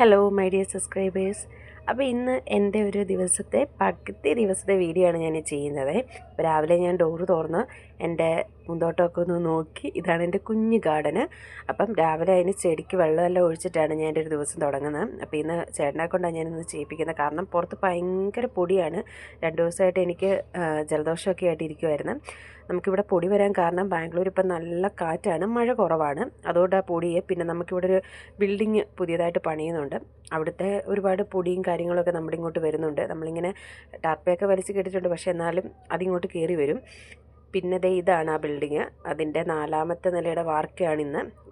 Hello my dear subscribers. അപ്പോൾ ഇന്ന് എൻ്റെ ഒരു പകുതി ദിവസത്തെ വീഡിയോ ആണ് ഞാൻ ചെയ്യുന്നത്. അപ്പോൾ രാവിലെ ഞാൻ ഡോറ് തുറന്ന് എൻ്റെ പൂന്തോട്ടമൊക്കെ ഒന്ന് നോക്കി. ഇതാണ് എൻ്റെ കുഞ്ഞ് ഗാർഡന്. അപ്പം രാവിലെ അതിന് ചെടിക്ക് വെള്ളമെല്ലാം ഒഴിച്ചിട്ടാണ് ഞാൻ എൻ്റെ ഒരു ദിവസം തുടങ്ങുന്നത്. അപ്പോൾ ഇന്ന് ചേട്ടനെ കൊണ്ടാണ് ഞാനിന്ന് ചെയ്യിപ്പിക്കുന്നത്. കാരണം പുറത്ത് ഭയങ്കര പൊടിയാണ്. 2 ദിവസമായിട്ട് എനിക്ക് ജലദോഷമൊക്കെ ആയിട്ട് ഇരിക്കുമായിരുന്നു. നമുക്കിവിടെ പൊടി വരാൻ കാരണം ബാംഗ്ലൂർ ഇപ്പം നല്ല കാറ്റാണ്, മഴ കുറവാണ്. അതുകൊണ്ട് ആ പൊടിയെ പിന്നെ നമുക്കിവിടെ ഒരു ബിൽഡിങ് പുതിയതായിട്ട് പണിയുന്നുണ്ട്. അവിടുത്തെ ഒരുപാട് പൊടിയും കാര്യങ്ങളൊക്കെ നമ്മുടെ ഇങ്ങോട്ട് വരുന്നുണ്ട്. നമ്മളിങ്ങനെ ടാർപ്പയൊക്കെ വലിച്ച് കെട്ടിയിട്ടുണ്ട്, പക്ഷേ എന്നാലും അതിങ്ങോട്ട് കയറി വരും. പിന്നെ ഇതാണ് ആ ബിൽഡിങ്. അതിൻ്റെ 4ാമത്തെ നിലയുടെ വാർക്കയാണ്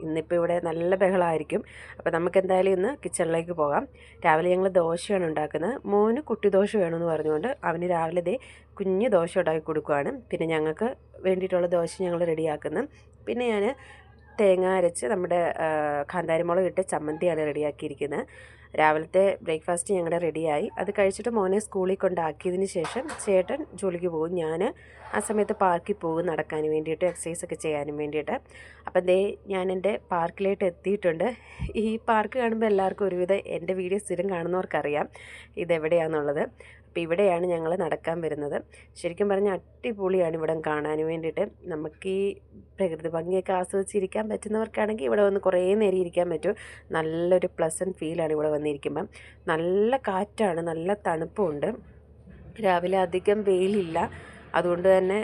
ഇന്നിപ്പോൾ ഇവിടെ നല്ല ബഹളമായിരിക്കും. അപ്പോൾ നമുക്ക് എന്തായാലും ഇന്ന് കിച്ചണിലേക്ക് പോകാം. രാവിലെ ഞങ്ങൾ ദോശയാണ് ഉണ്ടാക്കുന്നത്. മോന് കുട്ടി ദോശ വേണമെന്ന് പറഞ്ഞുകൊണ്ട് അവന് രാവിലെ കുഞ്ഞ് ദോശ ഉണ്ടാക്കി കൊടുക്കുകയാണ്. പിന്നെ ഞങ്ങൾക്ക് വേണ്ടിയിട്ടുള്ള ദോശ ഞങ്ങൾ റെഡിയാക്കുന്നു. പിന്നെ ഞാൻ തേങ്ങ അരച്ച് നമ്മുടെ കാന്താരിമുളക് ഇട്ട് ചമ്മന്തിയാണ് റെഡിയാക്കിയിരിക്കുന്നത്. രാവിലത്തെ ബ്രേക്ക്ഫാസ്റ്റ് ഞങ്ങളുടെ റെഡിയായി. അത് കഴിച്ചിട്ട് മോനെ സ്കൂളിൽ കൊണ്ടാക്കിയതിന് ശേഷം ചേട്ടൻ ജോലിക്ക് പോകും. ഞാൻ ആ സമയത്ത് പാർക്കിൽ പോകും നടക്കാൻ വേണ്ടിയിട്ട്, എക്സസൈസൊക്കെ ചെയ്യാനും വേണ്ടിയിട്ട്. അപ്പം ഞാൻ എൻ്റെ പാർക്കിലേക്ക് എത്തിയിട്ടുണ്ട്. ഈ പാർക്ക് കാണുമ്പോൾ എല്ലാവർക്കും ഒരുവിധം എൻ്റെ വീഡിയോ സ്ഥിരം കാണുന്നവർക്കറിയാം ഇതെവിടെയാണെന്നുള്ളത്. അപ്പോൾ ഇവിടെയാണ് ഞങ്ങൾ നടക്കാൻ വരുന്നത്. ശരിക്കും പറഞ്ഞാൽ അടിപൊളിയാണ് ഇവിടെ കാണാൻ വേണ്ടിയിട്ട്. നമുക്ക് ഈ പ്രകൃതി ഭംഗിയൊക്കെ ആസ്വദിച്ചിരിക്കാൻ പറ്റുന്നവർക്കാണെങ്കിൽ ഇവിടെ വന്ന് കുറേ നേരം ഇരിക്കാൻ പറ്റും. നല്ലൊരു പ്ലസൻറ്റ് ഫീലാണ് ഇവിടെ വന്നിരിക്കുമ്പം. നല്ല കാറ്റാണ്, നല്ല തണുപ്പുമുണ്ട്. രാവിലെ അധികം വെയിലില്ല. അതുകൊണ്ട് തന്നെ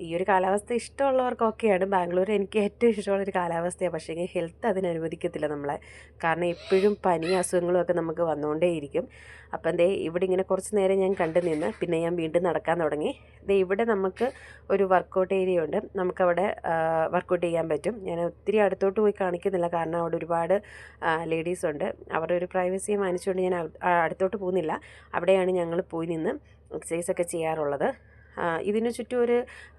ഈ ഒരു കാലാവസ്ഥ ഇഷ്ടമുള്ളവർക്കൊക്കെയാണ്. ബാംഗ്ലൂർ എനിക്ക് ഏറ്റവും ഇഷ്ടമുള്ളൊരു കാലാവസ്ഥയാണ്. പക്ഷേ ഹെൽത്ത് അതിനനുവദിക്കത്തില്ല നമ്മളെ. കാരണം എപ്പോഴും പനി അസുഖങ്ങളും ഒക്കെ നമുക്ക് വന്നുകൊണ്ടേയിരിക്കും. അപ്പം ഇവിടെ ഇങ്ങനെ കുറച്ച് നേരം ഞാൻ കണ്ടു നിന്ന് പിന്നെ ഞാൻ വീണ്ടും നടക്കാൻ തുടങ്ങി. ഇവിടെ നമുക്ക് ഒരു വർക്കൗട്ട് ഏരിയ ഉണ്ട്. നമുക്കവിടെ വർക്കൗട്ട് ചെയ്യാൻ പറ്റും. ഞാൻ ഒത്തിരി അടുത്തോട്ട് പോയി കാണിക്കുന്നില്ല, കാരണം അവിടെ ഒരുപാട് ലേഡീസ് ഉണ്ട്. അവരുടെ ഒരു പ്രൈവസി മാനിച്ചുകൊണ്ട് ഞാൻ അടുത്തോട്ട് പോകുന്നില്ല. അവിടെയാണ് ഞങ്ങൾ പോയി നിന്ന് എക്സസൈസൊക്കെ ചെയ്യാറുള്ളത്. ഇതിന് ചുറ്റും ഒരു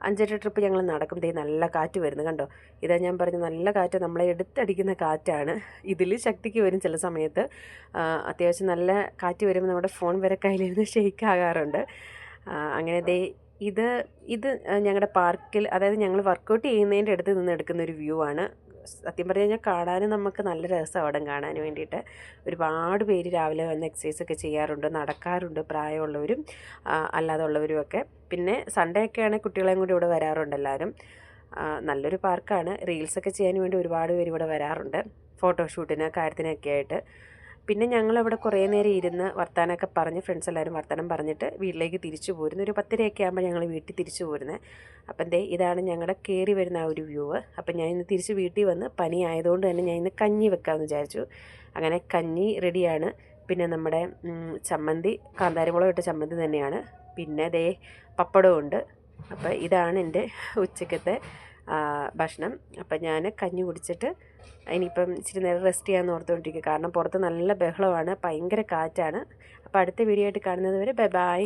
5-8 ട്രിപ്പ് ഞങ്ങൾ നടക്കും. നല്ല കാറ്റ് വരുന്നു കണ്ടോ. ഇതാ ഞാൻ പറഞ്ഞു, നല്ല കാറ്റ്, നമ്മളെ എടുത്തടിക്കുന്ന കാറ്റാണ്. ഇതിൽ ശക്തിക്ക് വരും ചില സമയത്ത്. അത്യാവശ്യം നല്ല കാറ്റ് വരുമ്പോൾ നമ്മുടെ ഫോൺ വരെ കയ്യിലിരുന്ന് ഷെയ്ക്ക് ആകാറുണ്ട്. അങ്ങനെ ഇത് ഞങ്ങളുടെ പാർക്കിൽ, അതായത് ഞങ്ങൾ വർക്കൗട്ട് ചെയ്യുന്നതിൻ്റെ അടുത്ത് നിന്ന് എടുക്കുന്ന ഒരു വ്യൂ ആണ്. സത്യം പറഞ്ഞു കഴിഞ്ഞാൽ കാണാനും നമുക്ക് നല്ല രസമാണ് അവിടെ കാണാൻ വേണ്ടിയിട്ട്. ഒരുപാട് പേര് രാവിലെ വന്ന് എക്സസൈസൊക്കെ ചെയ്യാറുണ്ട്, നടക്കാറുണ്ട്, പ്രായമുള്ളവരും അല്ലാതെ ഉള്ളവരുമൊക്കെ. പിന്നെ സൺഡേ ഒക്കെ ആണെങ്കിൽ കുട്ടികളെയും കൂടി ഇവിടെ വരാറുണ്ട് എല്ലാവരും. നല്ലൊരു പാർക്കാണ്. റീൽസൊക്കെ ചെയ്യാൻ വേണ്ടി ഒരുപാട് പേര് ഇവിടെ വരാറുണ്ട്, ഫോട്ടോഷൂട്ടിന് കാര്യത്തിനൊക്കെ ആയിട്ട്. പിന്നെ ഞങ്ങളവിടെ കുറേ നേരം ഇരുന്ന് വർത്താനമൊക്കെ പറഞ്ഞ്, ഫ്രണ്ട്സ് എല്ലാവരും വർത്തമാനം പറഞ്ഞിട്ട് വീട്ടിലേക്ക് തിരിച്ചു പോരുന്നു. ഒരു 10:30 ആകുമ്പോൾ ഞങ്ങൾ വീട്ടിൽ തിരിച്ചു പോരുന്നത്. അപ്പം ഇതാണ് ഞങ്ങളുടെ കയറി വരുന്ന ആ ഒരു വ്യൂ. അപ്പം ഞാൻ ഇന്ന് തിരിച്ച് വീട്ടിൽ വന്ന് പനി ആയതുകൊണ്ട് തന്നെ ഞാൻ ഇന്ന് കഞ്ഞി വെക്കാമെന്ന് വിചാരിച്ചു. അങ്ങനെ കഞ്ഞി റെഡിയാണ്. പിന്നെ നമ്മുടെ ചമ്മന്തി, കാന്താരിമുളക് ഇട്ട ചമ്മന്തി തന്നെയാണ്. പിന്നെ പപ്പടവും ഉണ്ട്. അപ്പോൾ ഇതാണ് എൻ്റെ ഉച്ചക്കത്തെ ഭക്ഷണം. അപ്പം ഞാൻ കഞ്ഞി കുടിച്ചിട്ട് ഇനിയിപ്പം ഇച്ചിരി നേരം റെസ്റ്റ് ചെയ്യാമെന്ന് ഓർത്തുകൊണ്ടിരിക്കുക. കാരണം പുറത്ത് നല്ല ബഹളമാണ്, ഭയങ്കര കാറ്റാണ്. അപ്പോൾ അടുത്ത വീഡിയോ ആയിട്ട് കാണുന്നത് വരെ ബൈ ബൈ.